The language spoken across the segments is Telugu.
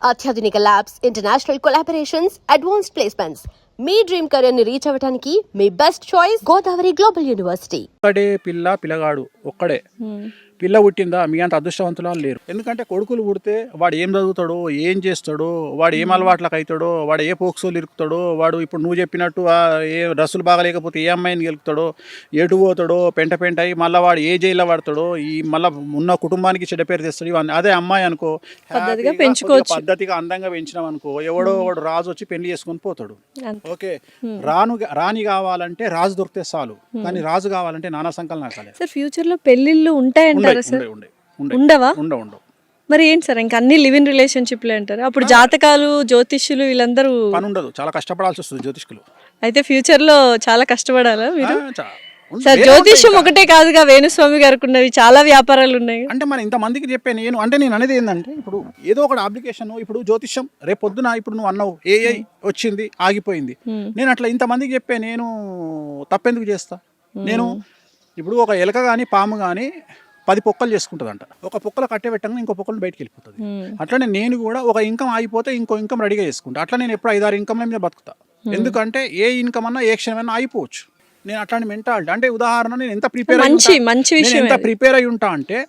అత్యాధునిక labs, international collaborations, advanced placements. మీ డ్రీమ్ కెరీర్ ని రీచ్ అవ్వడానికి మీ best choice Godavari global university. ఒక్కడే పిల్లగాడు ఒక్కడే పిల్ల పుట్టిందా మీ అంత అదృష్టవంతులు లేరు. ఎందుకంటే కొడుకులు పుడితే వాడు ఏం చదువుతాడో, ఏం చేస్తాడో, వాడు ఏం అలవాట్లకు అవుతాడో, వాడు ఏ పోక్సోలు ఇరుకుతాడో, వాడు ఇప్పుడు నువ్వు చెప్పినట్టు ఏ డ్రెస్సులు బాగలేకపోతే ఏ అమ్మాయిని గెలుపుతాడో, ఎటు పోతాడో, పెంట అయ్యి మళ్ళీ వాడు ఏ జైల్లో పడతాడో, ఈ మళ్ళీ ఉన్న కుటుంబానికి చెడ్డ పేరు తెస్తాడు. ఇవన్నీ అదే అమ్మాయి అనుకో పద్ధతిగా అందంగా పెంచినాం అనుకో, ఎవడో వాడు రాజు వచ్చి పెళ్లి చేసుకొని పోతాడు. ఓకే, రాణి కావాలంటే రాజు దొరికితే చాలు, కానీ రాజు కావాలంటే నానా సంకలనం నాకాలి. సార్ ఫ్యూచర్ లో పెళ్లిళ్ళు ఉంటాయంటారా సార్? ఉండవా? ఉండవు. మరి ఏంటి సార్, ఇంకా అన్ని లివ్ ఇన్ రిలేషన్షిప్ లే అంటారు? అప్పుడు జాతకాలు, జ్యోతిష్యులు వీళ్ళందరూ పని ఉండదు, చాలా కష్టపడాల్సి వస్తుంది జ్యోతిష్కులు. అయితే ఫ్యూచర్ లో చాలా కష్టపడాలా మీరు? సార్ జ్యోతిష్యం ఒకటే కాదుగా, వేణుస్వామి గారికి ఉన్నవి చాలా వ్యాపారాలు ఉన్నాయి. అంటే మరి ఇంతమందికి చెప్పే నేను అనేది ఏంటంటే, ఇప్పుడు ఏదో ఒక అప్లికేషన్, ఇప్పుడు జ్యోతిష్యం రేపు పొద్దున ఇప్పుడు నువ్వు అన్నావు ఏఐ వచ్చింది ఆగిపోయింది, నేను అట్లా ఇంతమందికి చెప్పే నేను తప్పెందుకు చేస్తా? నేను ఇప్పుడు ఒక ఎలక కానీ పాము కానీ 10 పొక్కలు చేసుకుంటుందంట. ఒక పొక్కలు కట్టే పెట్టంగా ఇంకో పొక్కలు బయటకు వెళ్ళిపోతుంది. అట్లనే నేను కూడా ఒక ఇన్కమ్ ఆగిపోతే ఇంకో ఇన్కమ్ రెడీగా చేసుకుంటా. అట్లా నేను ఎప్పుడు 5-6 ఇన్కమ్ల మీద బతుకుతా. ఎందుకంటే ఏ ఇన్కమ్ అన్నా ఏ క్షణమైనా అయిపోవచ్చు. నేను అట్లాంటి మెంటాలిటీ. అంటే ఉదాహరణ, నేను ఎంత ప్రిపేర్ అయి ఉంటా అంటే,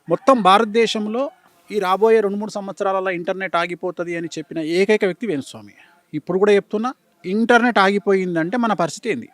మొత్తం భారతదేశంలో ఈ రాబోయే 2-3 సంవత్సరాలలో ఇంటర్నెట్ ఆగిపోతుంది అని చెప్పిన ఏకైక వ్యక్తి వేణుస్వామి. ఇప్పుడు కూడా చెప్తున్నా, ఇంటర్నెట్ ఆగిపోయిందంటే మన పరిస్థితి ఏంది?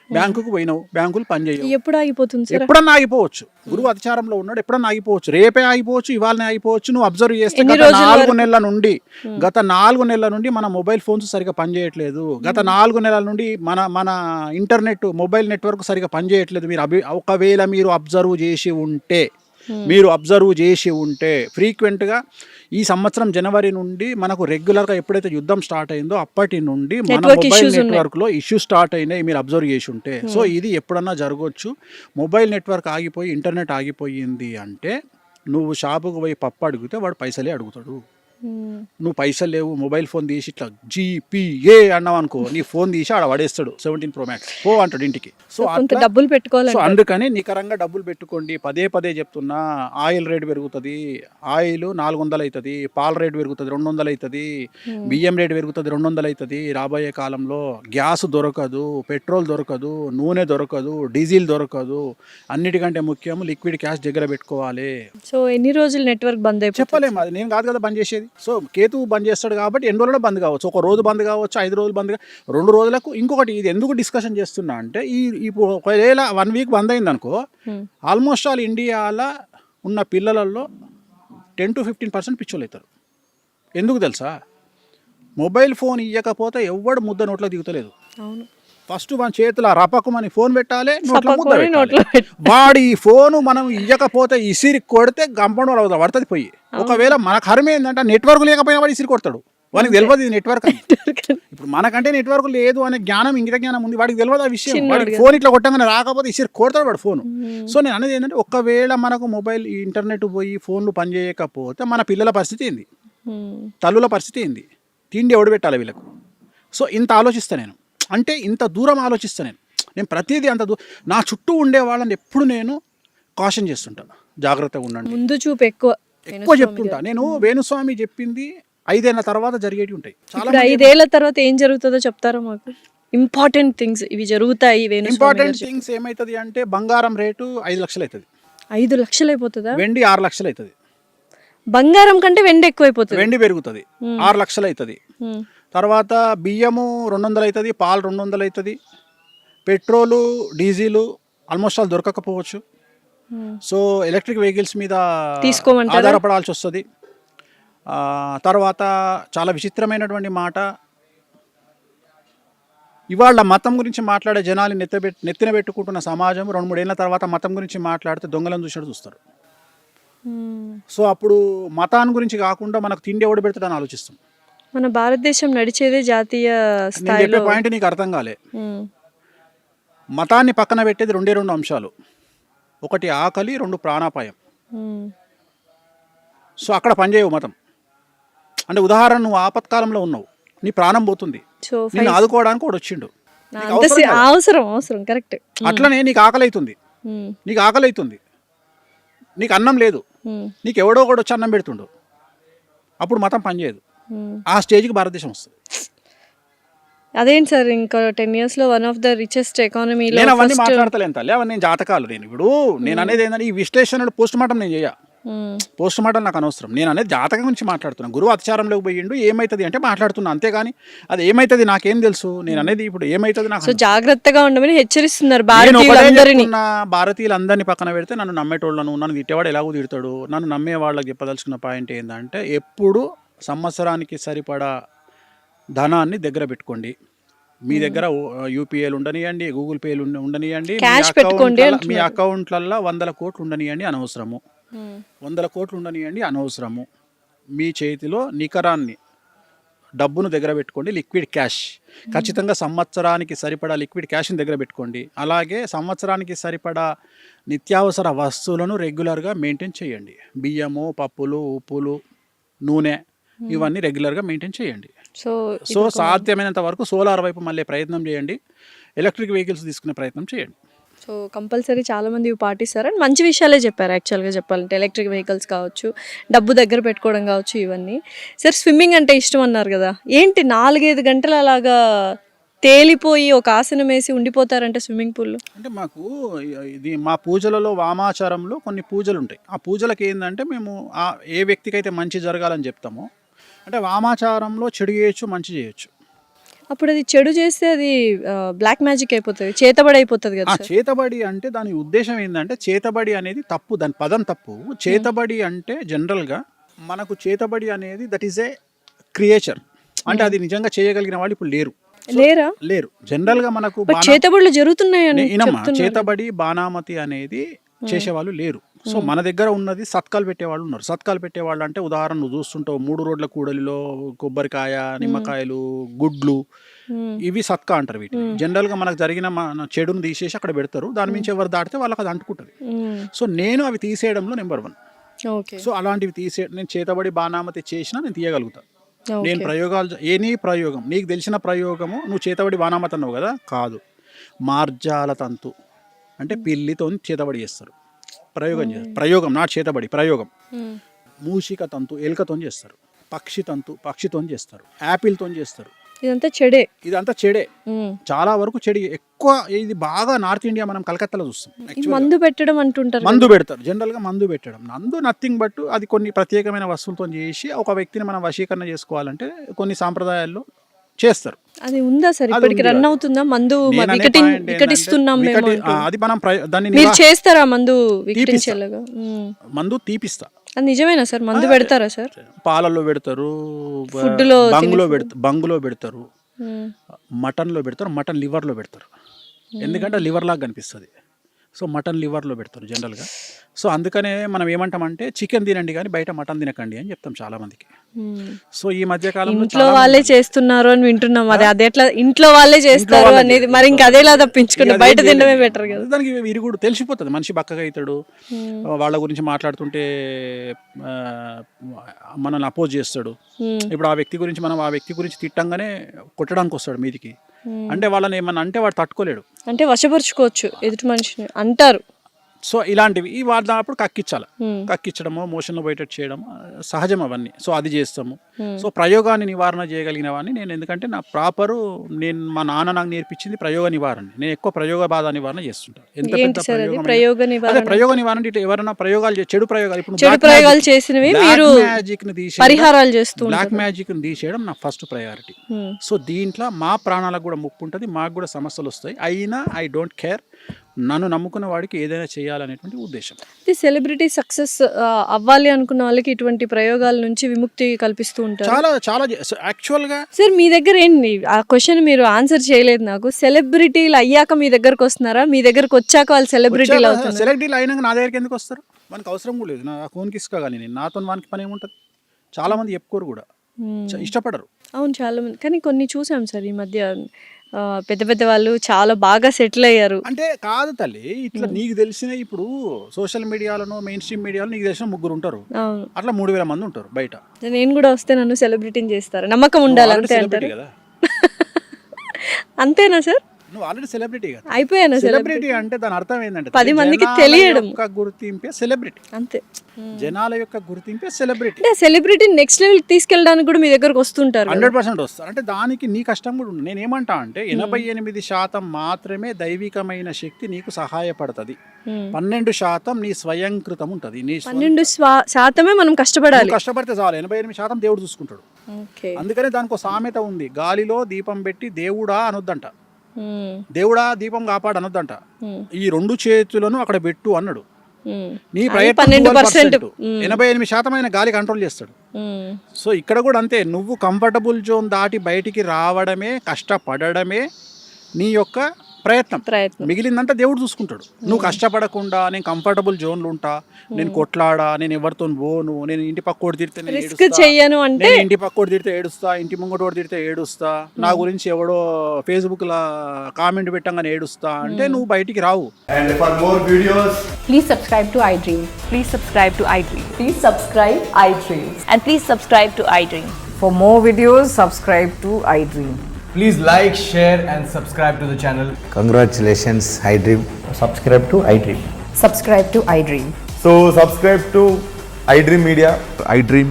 బ్యాంకుకు పోయినావు, బ్యాంకులు పనిచేయవు. ఎప్పుడు ఆగిపోతుంది? ఎప్పుడన్నా ఆగిపోవచ్చు. గురువు అధిచారంలో ఉన్నాడు, ఎప్పుడన్నా ఆగిపోవచ్చు. రేపే ఆగిపోవచ్చు, ఇవాళనే ఆగిపోవచ్చు. నువ్వు అబ్జర్వ్ చేస్తే గత 4 నెలల నుండి మన మొబైల్ ఫోన్స్ సరిగా పనిచేయట్లేదు. గత 4 నెలల నుండి మన ఇంటర్నెట్ మొబైల్ నెట్వర్క్ సరిగా పనిచేయట్లేదు. ఒకవేళ మీరు అబ్జర్వ్ చేసి ఉంటే ఫ్రీక్వెంట్గా ఈ సంవత్సరం జనవరి నుండి మనకు రెగ్యులర్గా ఎప్పుడైతే యుద్ధం స్టార్ట్ అయిందో అప్పటి నుండి మన మొబైల్ నెట్వర్క్లో ఇష్యూస్ స్టార్ట్ అయినాయి. మీరు అబ్జర్వ్ చేసి ఉంటే, సో ఇది ఎప్పుడన్నా జరగవచ్చు. మొబైల్ నెట్వర్క్ ఆగిపోయి ఇంటర్నెట్ ఆగిపోయింది అంటే, నువ్వు షాపుకు పోయి పప్పు అడిగితే వాడు పైసలే అడుగుతాడు. నువ్వు పైసలు లేవు, మొబైల్ ఫోన్ తీసి ఇట్లా GPA అన్నావు అనుకో, నీ ఫోన్ తీసి ఆడ పడేస్తాడు. 17 Pro Max పో అంటాడు ఇంటికి. సో డబ్బులు పెట్టుకోవాలి. సో అందుకని నికరంగా డబ్బులు పెట్టుకోండి. పదే చెప్తున్నా, ఆయిల్ రేట్ పెరుగుతుంది, ఆయిల్ 400 అవుతుంది, పాల రేట్ పెరుగుతుంది 200 అవుతుంది, బియ్యం రేట్ పెరుగుతుంది 200 అవుతుంది. రాబోయే కాలంలో గ్యాస్ దొరకదు, పెట్రోల్ దొరకదు, నూనె దొరకదు, డీజిల్ దొరకదు. అన్నిటికంటే ముఖ్యం లిక్విడ్ క్యాష్ దగ్గర పెట్టుకోవాలి. సో ఎన్ని రోజులు నెట్వర్క్ బంద్ అయిపోతుంది చెప్పలేము, అది నేను కాదు కదా బంద్ చేసేది. సో కేతు బంద్ చేస్తాడు కాబట్టి ఎన్ని రోజుల్లో బంద్ కావచ్చు. 1 రోజు బంద్ కావచ్చు, 5 రోజులు బంద్ 2 రోజులకు. ఇంకొకటి, ఇది ఎందుకు డిస్కషన్ చేస్తున్నా అంటే, ఇప్పుడు ఒకవేళ 1 వీక్ బంద్ అయింది అనుకో, ఆల్మోస్ట్ ఆల్ ఇండియాలో ఉన్న పిల్లలలో 10-15% పిచ్చోళ్ళు అవుతారు. ఎందుకు తెలుసా? మొబైల్ ఫోన్ ఇవ్వకపోతే ఎవడు ముద్ద నోట్లో దిగుతలేదు. ఫస్ట్ మన చేతిలో రపకమని ఫోన్ పెట్టాలి, నోట్లో ముద్ద పెట్టాలి. వాడి ఈ ఫోను మనం ఇవ్వకపోతే ఇసిరి కొడితే గంపండు వాళ్ళు పడుతుంది పోయి. ఒకవేళ మన కర్మ ఏంటంటే, నెట్వర్క్ లేకపోయినా వాడు ఇసిరి కొడతాడు. వాడికి తెలియదు ఇది నెట్వర్క్ అని. ఇప్పుడు మనకంటే నెట్వర్క్ లేదు అనే జ్ఞానం, ఇంగిత జ్ఞానం ఉంది, వాడికి తెలియదు ఆ విషయం. వాడికి ఫోన్ ఇట్లా కొట్టగానే రాకపోతే ఇసిరి కొడతాడు వాడు ఫోన్. సో నేను అనేది ఏంటంటే, ఒకవేళ మనకు మొబైల్ ఇంటర్నెట్ పోయి ఫోన్లు పనిచేయకపోతే మన పిల్లల పరిస్థితి ఏంది, తల్లుల పరిస్థితి ఏంది, తిండి ఎవడు పెట్టాలి వీళ్ళకు? సో ఇంత ఆలోచిస్తా నేను. అంటే ఇంత దూరం ఆలోచిస్తా నేను ప్రతిదీ అంత నా చుట్టూ ఉండే వాళ్ళని ఎప్పుడు నేను కాషన్ చేస్తుంటాను, జాగ్రత్తగా ఉండండి, ముందు చూపు ఎక్కువ చెప్తుంటా. నేను వేణుస్వామి చెప్పింది 5 ఏళ్ల తర్వాత జరిగేవి ఉంటాయి. చాలా 5 ఏళ్ల తర్వాత ఏం జరుగుతుందో చెప్తారా మాకు? ఇంపార్టెంట్ థింగ్స్ ఇవి జరుగుతాయి. ఇంపార్టెంట్ థింగ్స్ ఏమవుతుంది అంటే, బంగారం రేటు 5 లక్షలు అవుతుంది. 5 లక్షలు అయిపోతుందా? వెండి 6 లక్షలు అవుతుంది. బంగారం కంటే వెండి ఎక్కువైపోతుంది. వెండి పెరుగుతుంది, 6 లక్షలు అవుతుంది. తర్వాత బియ్యము 200 అవుతుంది, పాలు 200 అవుతుంది, పెట్రోలు డీజిల్ ఆల్మోస్ట్ ఆల్ దొరకకపోవచ్చు. సో ఎలక్ట్రిక్ వెహికల్స్ మీద ఆధారపడాల్సి వస్తుంది. తర్వాత చాలా విచిత్రమైనటువంటి మాట, ఇవాళ మతం గురించి మాట్లాడే జనాలు నెత్తిన పెట్టుకుంటున్న సమాజం 2-3 ఏళ్ళ తర్వాత మతం గురించి మాట్లాడితే దొంగలను చూసినట్టు చూస్తారు. సో అప్పుడు మతాన్ని గురించి కాకుండా మనకు తిండి ఎవడు పెడతాడని ఆలోచిస్తాం. మన భారతదేశం నడిచేదే జాతీయ స్థాయిలో. పాయింట్ నీకు అర్థం కాలే. మతాన్ని పక్కన పెట్టేది 2 అంశాలు. 1 ఆకలి, 2 ప్రాణాపాయం. సో అక్కడ పనిచేయవు మతం. అంటే ఉదాహరణ, నువ్వు ఆపత్కాలంలో ఉన్నావు, నీ ప్రాణం పోతుంది, నేను ఆదుకోవడానికి వాడు వచ్చిండు, అవసరం కరెక్ట్. అట్లనే నీకు ఆకలి అవుతుంది, నీకు అన్నం లేదు, నీకు ఎవడో ఒకడు వచ్చి అన్నం పెడుతుండు, అప్పుడు మతం పనిచేయదు. ఆ స్టేజ్కి భారతదేశం వస్తుంది. అదేంటి సార్ ఇంకా 10 years లో వన్ ఆఫ్ ద రిచెస్ట్ ఎకానమీలో నేను అవన్నీ మాట్లాడతలేను తల్లి, అవన్నీ నేను జాతకాలు. నేను అనేది ఏంటంటే ఈ విశ్లేషణలు పోస్ట్ మార్టం నేను చేయ, పోస్ట్ మార్టం నాకు అనవసరం. నేను అనేది జాతకం గురించి మాట్లాడుతున్నాను. గురువు అతిచారంలోకి పోయిండు ఏమవుతుంది అంటే మాట్లాడుతున్నా, అంతేగాని అది ఏమవుతుంది నాకేం తెలుసు. నేను అనేది ఇప్పుడు ఏమవుతుంది నాకు. సో జాగ్రత్తగా ఉండమని హెచ్చరిస్తున్నారు భారతీయులందరినీ పక్కన పెడితే నన్ను నమ్మేటోళ్ళను, నన్ను తిట్టేవాడు ఎలాగో తిడతాడు, నన్ను నమ్మే వాళ్ళకి చెప్పదలుచుకున్న పాయింట్ ఏంటంటే ఎప్పుడు సంవత్సరానికి సరిపడా ధనాన్ని దగ్గర పెట్టుకోండి. మీ దగ్గర యూపీఐలు ఉండనియండి, గూగుల్ పేలు ఉండనియండి, మీ అకౌంట్లల్లో 100 కోట్లు ఉండనియండి అనవసరము, 100 కోట్లు ఉండనియండి అనవసరము. మీ చేతిలో నికరాన్ని డబ్బును దగ్గర పెట్టుకోండి, లిక్విడ్ క్యాష్ ఖచ్చితంగా సంవత్సరానికి సరిపడా లిక్విడ్ క్యాష్ని దగ్గర పెట్టుకోండి. అలాగే సంవత్సరానికి సరిపడా నిత్యావసర వస్తువులను రెగ్యులర్గా మెయింటైన్ చేయండి. బియ్యము, పప్పులు, ఉప్పులు, నూనె ఇవన్నీ రెగ్యులర్గా మెయింటైన్ చేయండి. సో సాధ్యమైనంత వరకు సోలార్ వైపు మళ్ళీ ప్రయత్నం చేయండి, ఎలక్ట్రిక్ వెహికల్స్ తీసుకునే ప్రయత్నం చేయండి. సో కంపల్సరీ చాలామంది ఇవి పాటిస్తారు అండ్ మంచి విషయాలే చెప్పారు. యాక్చువల్గా చెప్పాలంటే ఎలక్ట్రిక్ వెహికల్స్ కావచ్చు, డబ్బు దగ్గర పెట్టుకోవడం కావచ్చు, ఇవన్నీ. సార్ స్విమ్మింగ్ అంటే ఇష్టం అన్నారు కదా, ఏంటి 4-5 గంటలు అలాగా తేలిపోయి ఒక ఆసనం వేసి ఉండిపోతారంటే స్విమ్మింగ్ పూల్లో? అంటే మాకు ఇది మా పూజలలో వామాచారంలో కొన్ని పూజలు ఉంటాయి. ఆ పూజలకి ఏంటంటే మేము ఏ వ్యక్తికి అయితే మంచి జరగాలని చెప్తామో, అంటే వామాచారంలో చెడు చేయొచ్చు, మంచి చేయొచ్చు. అప్పుడు అది చెడు చేస్తే అది బ్లాక్ మ్యాజిక్ అయిపోతుంది, చేతబడి అయిపోతుంది కదా. చేతబడి అంటే దాని ఉద్దేశం ఏంటంటే, చేతబడి అనేది తప్పు, దాని పదం తప్పు. చేతబడి అంటే జనరల్గా మనకు చేతబడి అనేది దట్ ఈస్ ఏ క్రియేచర్, అంటే అది నిజంగా చేయగలిగిన వాళ్ళు ఇప్పుడు లేరు. జనరల్గా మనకు చేతబడులు జరుగుతున్నాయి. చేతబడి బాణామతి అనేది చేసేవాళ్ళు లేరు. సో మన దగ్గర ఉన్నది సత్కాలు పెట్టేవాళ్ళు ఉన్నారు. సత్కాలు పెట్టేవాళ్ళు అంటే ఉదాహరణ నువ్వు చూస్తుంటావు 3 రోడ్ల కూడలిలో కొబ్బరికాయ, నిమ్మకాయలు, గుడ్లు, ఇవి సత్కా అంటారు వీటిని. జనరల్గా మనకు జరిగిన మన చెడును తీసేసి అక్కడ పెడతారు, దాని మించి ఎవరు దాటితే వాళ్ళకి అది అంటుకుంటుంది. సో నేను అవి తీసేయడంలో నెంబర్ 1. సో అలాంటివి నేను చేతబడి బాణామతి చేసినా నేను తీయగలుగుతాను. నేను ప్రయోగాలు ఎనీ ప్రయోగం, నీకు తెలిసిన ప్రయోగము నువ్వు చేతబడి బాణామతి అన్నావు కదా, కాదు, మార్జాల తంతు అంటే పిల్లితో చేతబడి చేస్తారు, ప్రయోగం నాట్ చేతబడి, ప్రయోగం. మూషిక తంతు ఎలుకతో చేస్తారు, పక్షి తంతు పక్షితో చేస్తారు, యాపిల్తో చేస్తారు. ఇదంతా చెడే, చాలా వరకు చెడి. ఎక్కువ ఇది బాగా నార్త్ ఇండియా, మనం కలకత్తాలో చూస్తాం. మందు పెట్టడం అంటుంటారు, మందు పెడతారు జనరల్గా. మందు పెట్టడం నథింగ్ బట్ అది కొన్ని ప్రత్యేకమైన వస్తువులతో చేసి ఒక వ్యక్తిని మనం వశీకరణ చేసుకోవాలంటే కొన్ని సాంప్రదాయాల్లో చేస్తారు. అది ఉందా సార్ ఇప్పటికి రన్ అవుతుందా? మందు వికటిస్తున్నాం అది మనం దాన్ని మీరు చేస్తారా? మందు తీపిస్తా. అది నిజమేనా సార్? మందు పెడతారా సార్? పాలల్లో పెడతారు, బంగులో పెడతారు, మటన్లో పెడతారు, మటన్ లివర్లో పెడతారు. ఎందుకంటే లివర్ లాగా కనిపిస్తుంది. సో మటన్ లివర్లో పెడతారు జనరల్గా. సో అందుకనే మనం ఏమంటామంటే చికెన్ తినండి కానీ బయట మటన్ తినకండి అని చెప్తాం చాలా మందికి. సో ఈ మధ్య కాలంలో ఇంట్లో వాళ్ళే చేస్తున్నారు అని వింటున్నాం. అది ఎట్లా ఇంట్లో వాళ్ళే చేస్తారు అనేది మరి ఇంకా అదేలా తప్పించుకుని బయట తినడమే బెటర్ కదా. దానికి విరుగుడు తెలిసిపోతుంది, మనిషి బక్కగా అవుతాడు. వాళ్ళ గురించి మాట్లాడుతుంటే మనల్ని అపోజ్ చేస్తాడు. ఇప్పుడు ఆ వ్యక్తి గురించి మనం ఆ వ్యక్తి గురించి తిట్టంగానే కొట్టడానికి వస్తాడు మీదికి. అంటే వాళ్ళని ఏమన్నా అంటే వాడు తట్టుకోలేడు, అంటే వశపరుచుకోవచ్చు ఎదుటి మనిషిని అంటారు. సో ఇలాంటివి వాడినప్పుడు కక్కించడము, మోషన్లో బయట చేయడం సహజం అవన్నీ. సో అది చేస్తాము. సో ప్రయోగాన్ని నివారణ చేయగలిగినవన్నీ నేను, ఎందుకంటే నా మా నాన్న నాకు నేర్పించింది ప్రయోగ నివారణ. నేను ఎక్కువ ప్రయోగ బాధ నివారణ చేస్తుంటాను. ఎంత పెద్ద ప్రయోగ నివారణ ఇట్లా ఎవరైనా ప్రయోగాలు చెడు ప్రయోగాలు ఇప్పుడు చేసినవి మ్యాజిక్ ని తీసేయడం, బ్లాక్ మ్యాజిక్ ని తీసేయడం నా ఫస్ట్ ప్రయారిటీ. సో దీంట్లో మా ప్రాణాలకు కూడా ముప్పు ఉంటుంది, మాకు కూడా సమస్యలు వస్తాయి. అయినా ఐ డోంట్ కేర్. నన్ను నమ్ముకున్న వాడికి ఏదైనా చేయాలనేటువంటి ఉద్దేశం. సెలబ్రిటీ సక్సెస్ అవ్వాలి అనుకున్న వాళ్ళకి ఇటువంటి ప్రయోగాల నుంచి విముక్తి కల్పిస్తూ ఉంటారు. చాలా యాక్చువల్గా. సార్ మీ దగ్గర ఏంటి ఆ క్వశ్చన్ మీరు ఆన్సర్ చేయలేదు నాకు. సెలబ్రిటీలు అయ్యాక మీ దగ్గరకు వస్తున్నారా? మీ దగ్గరకు వచ్చాక వాళ్ళు సెలబ్రిటీలు అవుతున్నారు? సెలబ్రిటీలు అయినాక నా దగ్గరికి ఎందుకు వస్తారు? మనకు అవసరం కూడా లేదు. నా ఫోన్కి ఇసుక కానీ నేను నాతో వానికి పని ఏముంటుంది? చాలా మంది చెప్పుకోరు కూడా, ఇష్టపడరు. అవును చాలా మంది, కానీ కొన్ని చూసాం సార్ ఈ మధ్య పెద్ద పెద్ద వాళ్ళు చాలా బాగా సెటిల్ అయ్యారు. అంటే కాదు తల్లి, ఇట్లా నీకు తెలిసిన ఇప్పుడు సోషల్ మీడియాలో, మెయిన్ స్ట్రీమ్ మీడియాలో నీకు తెలిసిన 3 ఉంటారు, అట్లా 3000 మంది ఉంటారు బయట. నేను కూడా వస్తే నన్ను సెలబ్రిటీని చేస్తారు, నమ్మకం ఉండాలి అంతే అంటారు కదా. అంతేనా సార్? నువ్వు ఆల్రెడీ సెలబ్రిటీ కదా. అయిపోయాను సెలబ్రిటీ అంటే దాని అర్థం ఏంటంటే 10 మందికి జనాల తెలియడం. యొక్క గుర్తింపే సెలబ్రిటీ. అంతే. జనాల యొక్క గుర్తింపే సెలబ్రిటీ. అంటే సెలబ్రిటీ నెక్స్ట్ లెవెల్ తీసుకెళ్ళడానికి కూడా మీ దగ్గరకు వస్తుంటారు కదా. 100% వస్తారు. అంటే దానికి నీ కష్టం కూడా ఉంది. నేను ఏమంటా అంటే 88% మాత్రమే దైవికమైన శక్తి నీకు సహాయపడుతుంది. 12% నీ స్వయంకృతం ఉంటుంది. నీ 12% మనం కష్టపడాలి. నువ్వు కష్టపడితే చాలు, 88% దేవుడు చూసుకుంటాడు. ఓకే. అందుకనే దానికి ఒక సామెత ఉంది, గాలిలో దీపం పెట్టి దేవుడా అనొద్దంట, దేవుడా దీపం కాపాడు అనొద్దంట, ఈ 2 చేతులను అక్కడ పెట్టు అన్నాడు. నీ ప్రయత్నం 12%, 88% ఆయన గాలి కంట్రోల్ చేస్తాడు. సో ఇక్కడ కూడా అంతే, నువ్వు కంఫర్టబుల్ జోన్ దాటి బయటికి రావడమే, కష్టపడడమే నీ యొక్క ప్రయత్నం. మిగిలిందంతా దేవుడు చూసుకుంటాడు. నువ్వు కష్టపడకుండా నేను కంఫర్టబుల్ జోన్లు ఉంటా, నేను కొట్లాడా, నేను ఎవరితో పోను, నేను ఇంటి పక్కోడు తిడితే రిస్క్ చెయ్యను అంటే, ఇంటి పక్కోడు తిడితే ఏడుస్తా, ఇంటి ముంగటోడు తిడితే ఏడుస్తా, నా గురించి ఎవడో ఫేస్బుక్ లా కామెంట్ పెట్టంగానే ఏడుస్తా అంటే నువ్వు బయటికి రావు. And for more videos, Please subscribe to iDream. Please subscribe to iDream. Please subscribe iDream. And please subscribe to iDream. For more videos, subscribe to iDream. please like, share and subscribe to the channel. Congratulations, iDream. Subscribe to iDream. Subscribe to iDream. So subscribe to iDream Media. iDream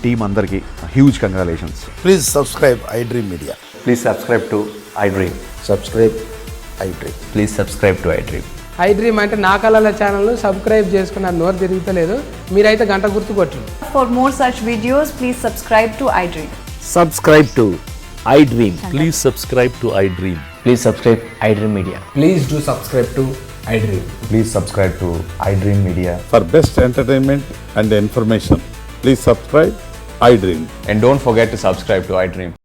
team అందరికి huge congratulations. Please subscribe iDream Media. Please subscribe to iDream. Subscribe iDream. Please subscribe to iDream. iDream అంటే నా కళల ఛానల్ను సబ్స్క్రైబ్ చేసుకున్న నోరు తిరుగుతలేదు, మీరైతే గంట గుర్తు కొట్టండి. For more such videos, please subscribe to iDream. Subscribe to iDream. Please subscribe to iDream. Please subscribe iDream Media. Please do subscribe to iDream. Please subscribe to iDream Media. For best entertainment and information, please subscribe iDream. And don't forget to subscribe to iDream.